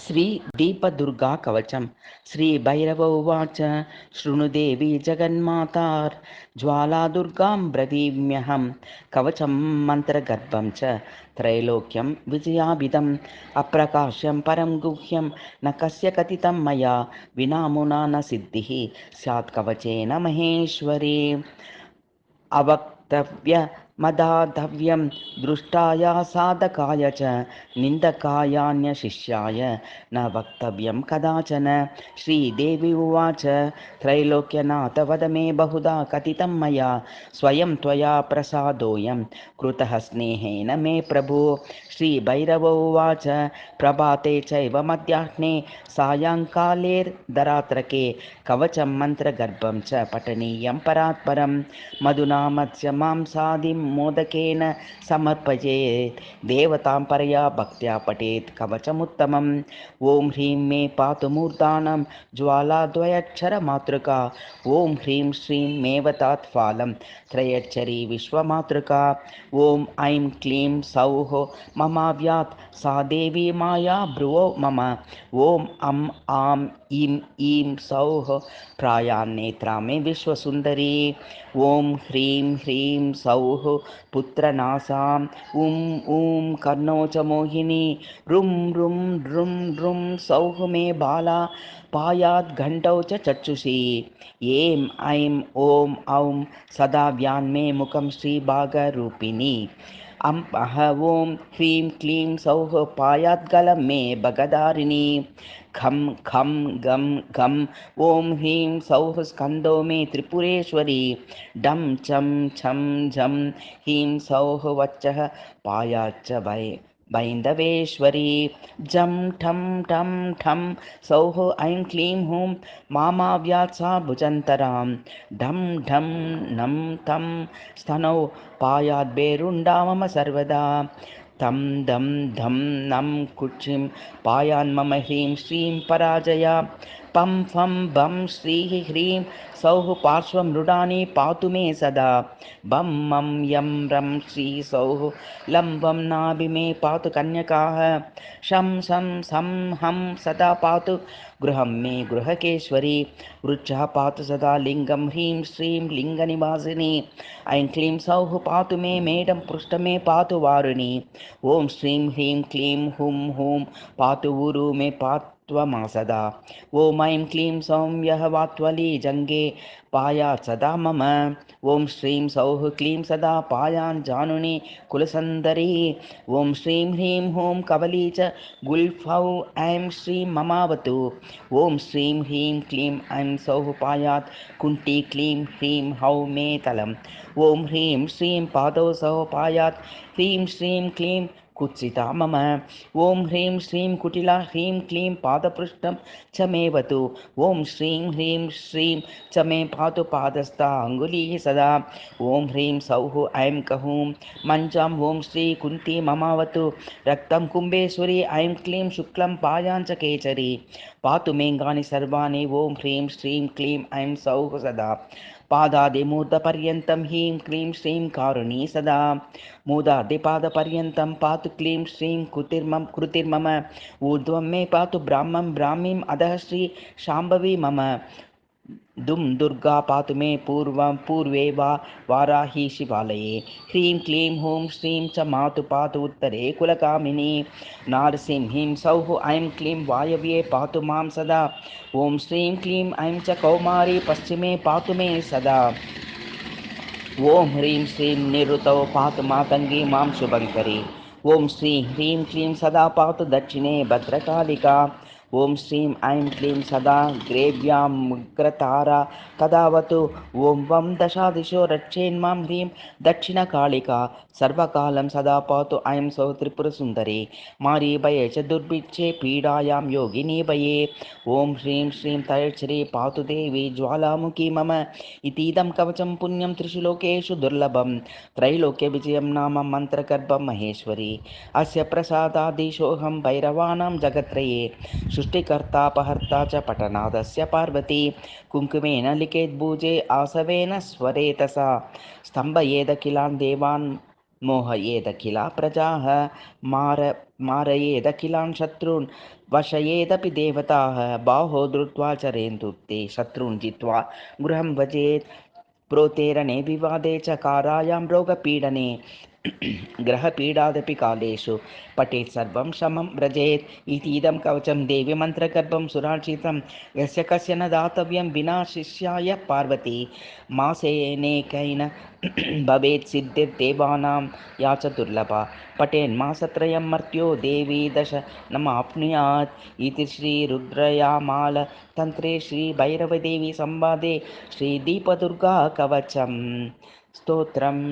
श्रीदीपदुर्गा कवचम्। श्रीभैरव उवाच शृणु देवी जगन्मातार्ज्वालादुर्गां ब्रवीम्यहं कवचं मन्त्रगर्भं च त्रैलोक्यं विजयाभिदम् अप्रकाश्यं परं गुह्यं न कस्य कथितं मया विनामुना न सिद्धिः स्यात् कवचेन महेश्वरी अवक्तव्यमदातव्यं दृष्टाय साधकाय च निन्दकायान्यशिष्याय न वक्तव्यं कदाचन। श्रीदेवी उवाच त्रैलोक्यनाथ वद मे बहुधा कथितं मया स्वयं त्वया प्रसादोऽयं कृतः स्नेहेन मे प्रभो। श्रीभैरव उवाच प्रभाते चैव मध्याह्ने सायङ्कालेर्धरात्रके कवचं मन्त्रगर्भं च पठनीयं परात्परं मधुना मत्स्य मांसादिं मोदकेन समर्पयेत् देवतां परया भक्त्या पठेत् कवचमुत्तमम्। ॐ ह्रीं मे पातु मूर्धानं ज्वालाद्वयक्षरमातृका ॐ ह्रीं श्रीं मेवतात् फालं त्रयच्छरी विश्वमातृका ॐ ऐं क्लीं सौः ममाव्यात् सा देवी माया भ्रुवो मम ॐ अं आं ईं ईं सौः प्रायान्नेत्रा मे विश्वसुन्दरी ॐ ह्रीं ह्रीं सौः पुत्रनासां ऊं कर्णो च मोहिनी रुं रुं रुं रुं सौः मे बाला पायाद्घण्टौ च चक्षुषी ऐं ऐं ॐ औं सदा व्यान्मे मुखं श्रीभागरूपिणी अम्पः ॐ ह्रीं क्लीं सौः पायाद्गलं मे भगधारिणी खं खं गं गं ॐ ह्रीं सौः स्कन्दो मे त्रिपुरेश्वरी डं चं छं झं ह्रीं सौः वचः पायाच्च बैन्दवेश्वरी जं ठं ठं ठं सौः ऐं क्लीं हूं मामाव्यात् सा भुजन्तरां ढं ढं नं तं स्तनौ पायाद्भेरुण्डा मम सर्वदा तं दं धं नं कुक्षिं पायान्मम ह्रीं श्रीं पराजया पं फं भं श्रीः ह्रीं सौः पार्श्वमृडानि पातु मे सदा बं मं यं रं श्री सौः लम्बं नाभि मे पातु कन्यकाः शं शं सं हं सदा पातु गृहं मे गृहकेश्वरी वृक्षः पातु सदा लिङ्गं ह्रीं श्रीं लिङ्गनिवासिनी ऐं क्लीं सौः पातु मे मेढं पृष्ठ मे पातु वारुणी ॐ श्रीं ह्रीं क्लीं हुं हूं पातु ऊरु मे पात्वमा सदा ॐ ऐं क्लीं सौं यः वात्वली जङ्गे पायात् सदा मम ॐ श्रीं सौः क्लीं सदा पायान् जानुनी कुलसन्दरी ॐ श्रीं ह्रीं हूं कवली च गुल्फौ ऐं श्रीं ममावतु ॐ श्रीं ह्रीं क्लीं ऐं सौः पायात् कुण्टी क्लीं ह्रीं हौ मे तलम् ॐ ह्रीं श्रीं पादौ सौः पायात् ह्रीं श्रीं क्लीं कुत्सिता मम ॐ ह्रीं श्रीं कुटिला ह्रीं क्लीं पादपृष्ठं च मेवतु ॐ श्रीं ह्रीं श्रीं च मे पातु पादस्था अङ्गुलीः सदा ॐ ह्रीं सौः ऐं कहूं मञ्चां ॐ श्री कुन्ती ममावतु रक्तं कुम्भेश्वरी ऐं क्लीं शुक्लं पायां च केचरी पातु मेङ्गानि सर्वाणि ॐ ह्रीं श्रीं क्लीं ऐं सौः सदा पादादिमूर्धपर्यन्तं ह्रीं क्लीं श्रीं कारुणी सदा मूदादिपादपर्यन्तं पातु क्लीं श्रीं कृतिर्मम ऊर्ध्वं मे पातु ब्राह्मं ब्राह्मीम् अधः श्री शाम्भवी मम दुं दुर्गा पातु मे पूर्वे वा वाराही शिवालये ह्रीं क्लीं हूं श्रीं च मातु पातु उत्तरे कुलकामिनी नारसिंहीं सौः ऐं क्लीं वायव्ये पातु मां सदा ॐ श्रीं क्लीं ऐं च कौमारी पश्चिमे पातु मे सदा ॐ ह्रीं श्रीं निरुतौ पातु मातङ्गी मां शुभङ्करी ॐ श्रीं ह्रीं क्लीं सदा पातु दक्षिणे भद्रकालिका ॐ श्रीं ऐं क्लीं सदा ग्रेव्यामुग्रतारा तदावतु ॐ वं दशादिशो रक्षेन्मां ह्रीं दक्षिणकालिका सर्वकालं सदा पातु ऐं सौः त्रिपुरसुन्दरी मारीभये च दुर्भिक्षे पीडायां योगिनी भये ॐ ह्रीं श्रीं त्रयच्छरी पातु देवी ज्वालामुखी मम इतीदं कवचं पुण्यं त्रिषु लोकेषु दुर्लभं त्रैलोक्यविजयं नाम मन्त्रगर्भं महेश्वरी अस्य प्रसादादीशोऽहं भैरवानां जगत्त्रये सृष्टिकर्तापहर्ता च पठनादस्य पार्वती कुङ्कुमेन लिखेद्भुजे आसवेन स्वरेतसा स्तम्भयेदखिलान् देवान् मोहयेदखिला प्रजाः मारयेदखिलान् शत्रून् वशयेदपि देवताः बाहो धृत्वा चरेन्तु ते शत्रून् जित्वा गृहं भजेत् प्रोतेरणे विवादे च कारायां रोगपीडने ग्रहपीडादपि कालेषु पठेत् सर्वं शमं व्रजेत् इतीदं कवचं देवी मन्त्रगर्भं सुरार्चितं यस्य कस्य न दातव्यं विना शिष्याय पार्वती मासेनेकैन भवेत् सिद्धिर्देवानां या च दुर्लभा पठेन्मासत्रयं मर्त्यो देवी दश नमाप्नुयात् इति श्रीरुद्रयामाल तन्त्रे श्रीभैरवदेवी संवादे श्रीदीपदुर्गा कवचं स्तोत्रम्.